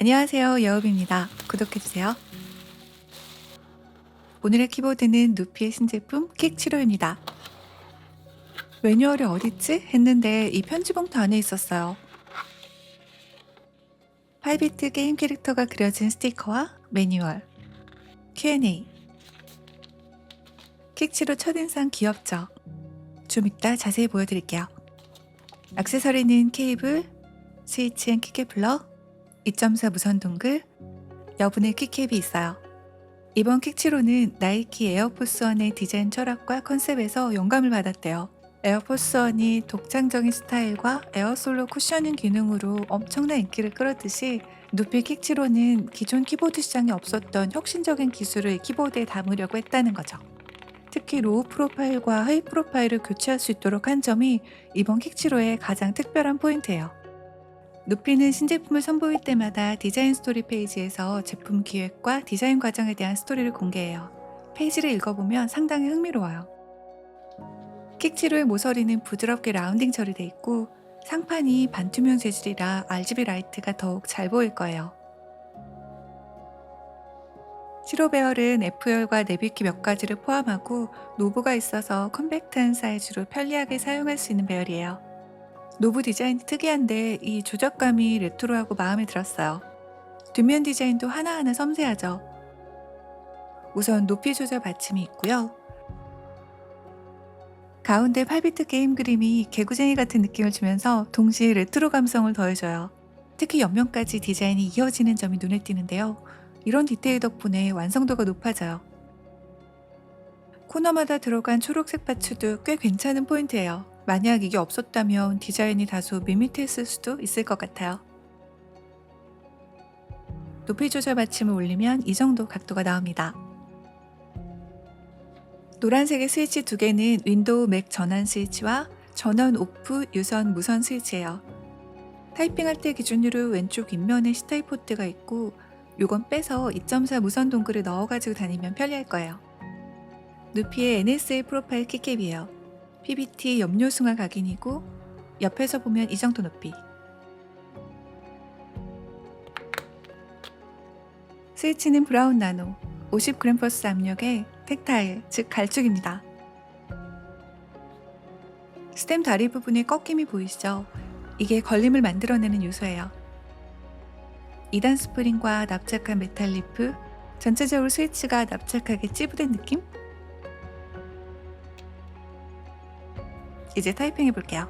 안녕하세요. 여우비입니다. 구독해주세요. 오늘의 키보드는 누피의 신제품 킥7호입니다. 매뉴얼이 어딨지? 했는데 이 편지봉투 안에 있었어요. 8비트 게임 캐릭터가 그려진 스티커와 매뉴얼, Q&A. 킥7호 첫인상 귀엽죠? 좀 이따 자세히 보여드릴게요. 액세서리는 케이블, 스위치 앤 키캡 플러, 2.4 무선 동글, 여분의 키캡이 있어요. 이번 킥7호는 나이키 에어포스1의 디자인 철학과 컨셉에서 영감을 받았대요. 에어포스1이 독창적인 스타일과 에어솔로 쿠셔닝 기능으로 엄청난 인기를 끌었듯이 누피 킥7호는 기존 키보드 시장에 없었던 혁신적인 기술을 키보드에 담으려고 했다는 거죠. 특히 로우 프로파일과 하이 프로파일을 교체할 수 있도록 한 점이 이번 킥7호의 가장 특별한 포인트예요. 누피는 신제품을 선보일 때마다 디자인 스토리 페이지에서 제품 기획과 디자인 과정에 대한 스토리를 공개해요. 페이지를 읽어보면 상당히 흥미로워요. 킥7호의 모서리는 부드럽게 라운딩 처리돼 있고 상판이 반투명 재질이라 RGB 라이트가 더욱 잘 보일 거예요. 7호 배열은 F열과 내비키 몇 가지를 포함하고 노브가 있어서 컴팩트한 사이즈로 편리하게 사용할 수 있는 배열이에요. 노브 디자인이 특이한데 이 조작감이 레트로하고 마음에 들었어요. 뒷면 디자인도 하나하나 섬세하죠. 우선 높이 조절 받침이 있고요. 가운데 8비트 게임 그림이 개구쟁이 같은 느낌을 주면서 동시에 레트로 감성을 더해줘요. 특히 옆면까지 디자인이 이어지는 점이 눈에 띄는데요. 이런 디테일 덕분에 완성도가 높아져요. 코너마다 들어간 초록색 파츠도 꽤 괜찮은 포인트예요. 만약 이게 없었다면 디자인이 다소 밋밋했을 수도 있을 것 같아요. 높이 조절 받침을 올리면 이 정도 각도가 나옵니다. 노란색의 스위치 두 개는 윈도우 맥 전원 스위치와 전원 오프 유선 무선 스위치예요. 타이핑할 때 기준으로 왼쪽 윗면에 C타입 포트가 있고 요건 빼서 2.4 무선 동글을 넣어가지고 다니면 편리할 거예요. 누피의 NSA 프로파일 키캡이에요. PBT 염료 승화 각인이고 옆에서 보면 이 정도 높이. 스위치는 브라운 나노 50g 압력의 텍타일, 즉 갈축입니다. 스템 다리 부분에 꺾임이 보이시죠? 이게 걸림을 만들어내는 요소예요. 2단 스프링과 납작한 메탈 리프, 전체적으로 스위치가 납작하게 찌부된 느낌? 이제 타이핑 해볼게요.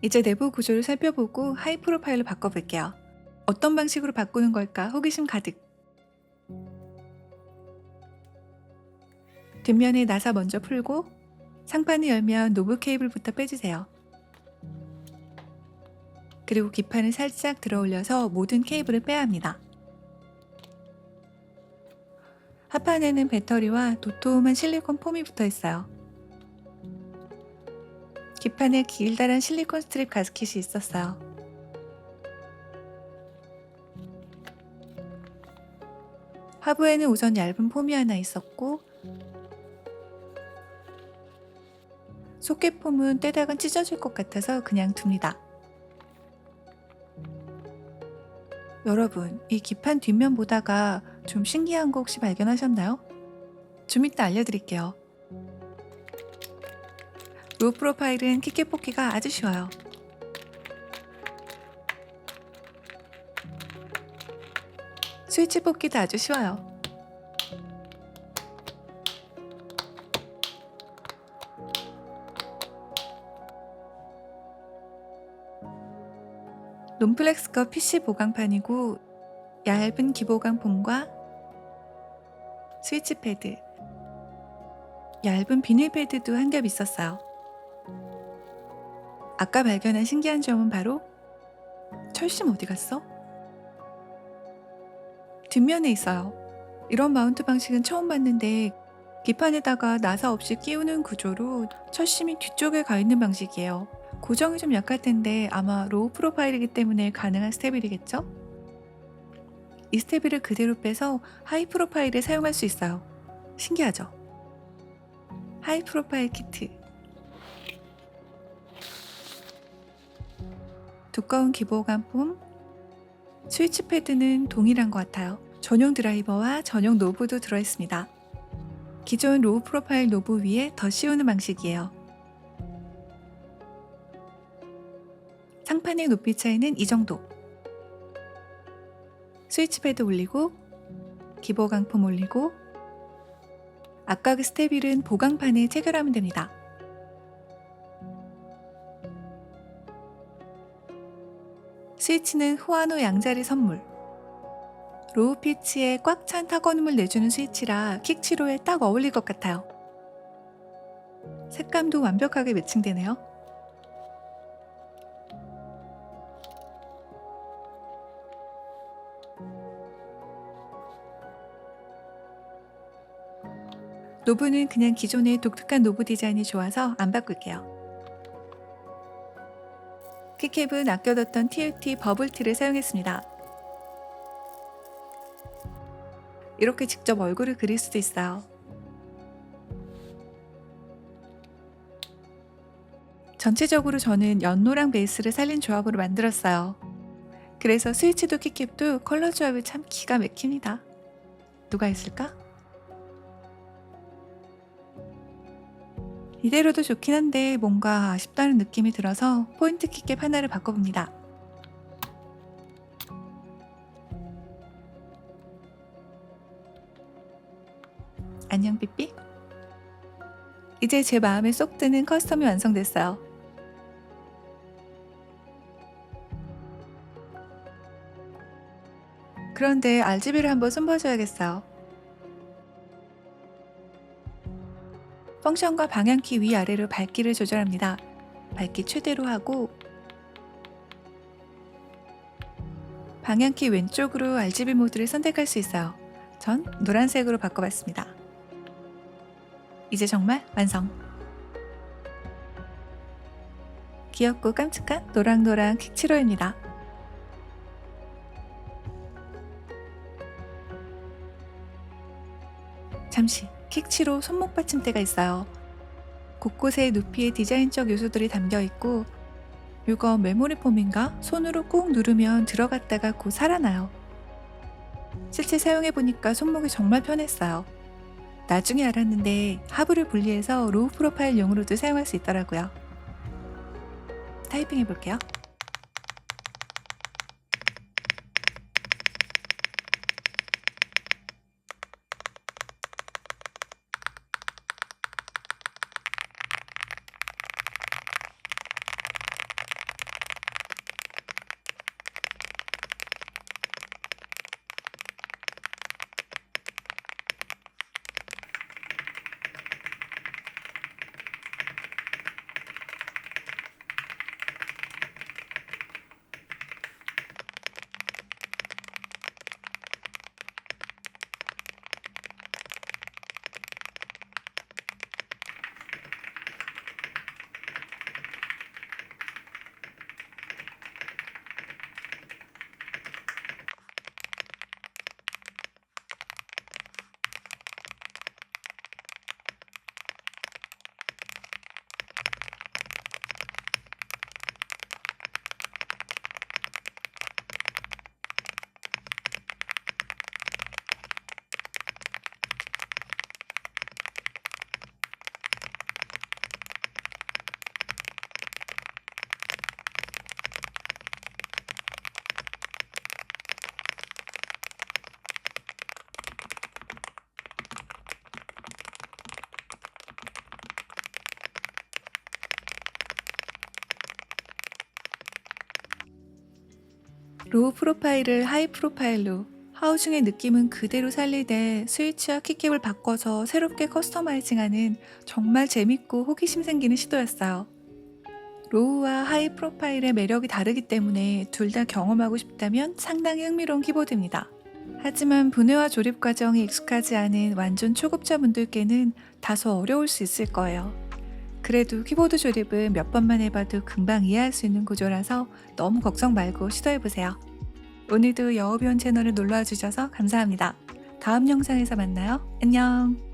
이제 내부 구조를 살펴보고 하이 프로파일로 바꿔볼게요. 어떤 방식으로 바꾸는 걸까 호기심 가득. 뒷면에 나사 먼저 풀고 상판을 열면 노브 케이블부터 빼주세요. 그리고 기판을 살짝 들어 올려서 모든 케이블을 빼야 합니다. 하판에는 배터리와 도톰한 실리콘 폼이 붙어 있어요. 기판에 길다란 실리콘 스트립 가스킷이 있었어요. 하부에는 우선 얇은 폼이 하나 있었고 소켓 폼은 떼다간 찢어질 것 같아서 그냥 둡니다. 여러분, 이 기판 뒷면 보다가 좀 신기한 거 혹시 발견하셨나요? 좀 이따 알려드릴게요. 로우 프로파일은 키캡 뽑기가 아주 쉬워요. 스위치 뽑기도 아주 쉬워요. 롬플렉스컵 PC 보강판이고 얇은 기보강 폼과 스위치 패드, 얇은 비닐 패드도 한 겹 있었어요. 아까 발견한 신기한 점은 바로 철심 어디 갔어? 뒷면에 있어요. 이런 마운트 방식은 처음 봤는데 기판에다가 나사 없이 끼우는 구조로 철심이 뒤쪽에 가 있는 방식이에요. 고정이 좀 약할 텐데 아마 로우 프로파일이기 때문에 가능한 스테빌이겠죠? 이 스테빌을 그대로 빼서 하이 프로파일에 사용할 수 있어요. 신기하죠? 하이 프로파일 키트. 두꺼운 기보감 폼, 스위치 패드는 동일한 것 같아요. 전용 드라이버와 전용 노브도 들어있습니다. 기존 로우 프로파일 노브 위에 더 씌우는 방식이에요. 상판의 높이 차이는 이 정도. 스위치 패드 올리고 기보 강품 올리고 아까 그 스테빌은 보강판에 체결하면 됩니다. 스위치는 후아노 양자리 선물. 로우 피치에 꽉 찬 타건음을 내주는 스위치라 킥치로에 딱 어울릴 것 같아요. 색감도 완벽하게 매칭되네요. 노브는 그냥 기존의 독특한 노브 디자인이 좋아서 안 바꿀게요. 키캡은 아껴뒀던 TUT 버블티를 사용했습니다. 이렇게 직접 얼굴을 그릴 수도 있어요. 전체적으로 저는 연노랑 베이스를 살린 조합으로 만들었어요. 그래서 스위치도 키캡도 컬러 조합이 참 기가 막힙니다. 누가 있을까? 이대로도 좋긴 한데 뭔가 아쉽다는 느낌이 들어서 포인트 키캡 하나를 바꿔봅니다. 안녕 삐삐. 이제 제 마음에 쏙 드는 커스텀이 완성됐어요. 그런데 RGB를 한번 손봐줘야겠어요. 펑션과 방향키 위아래로 밝기를 조절합니다. 밝기 최대로 하고 방향키 왼쪽으로 RGB 모드를 선택할 수 있어요. 전 노란색으로 바꿔봤습니다. 이제 정말 완성! 귀엽고 깜찍한 노랑노랑 킥치로입니다. 잠시 킥치로 손목 받침대가 있어요. 곳곳에 누피의 디자인적 요소들이 담겨있고 이거 메모리 폼인가? 손으로 꾹 누르면 들어갔다가 곧 살아나요. 실제 사용해보니까 손목이 정말 편했어요. 나중에 알았는데 하부를 분리해서 로우 프로파일용으로도 사용할 수 있더라고요. 타이핑 해볼게요. 로우 프로파일을 하이 프로파일로 하우징의 느낌은 그대로 살리되 스위치와 키캡을 바꿔서 새롭게 커스터마이징하는 정말 재밌고 호기심 생기는 시도였어요. 로우와 하이 프로파일의 매력이 다르기 때문에 둘 다 경험하고 싶다면 상당히 흥미로운 키보드입니다. 하지만 분해와 조립 과정이 익숙하지 않은 완전 초급자분들께는 다소 어려울 수 있을 거예요. 그래도 키보드 조립은 몇 번만 해봐도 금방 이해할 수 있는 구조라서 너무 걱정 말고 시도해보세요. 오늘도 여우비원 채널을 놀러와 주셔서 감사합니다. 다음 영상에서 만나요. 안녕.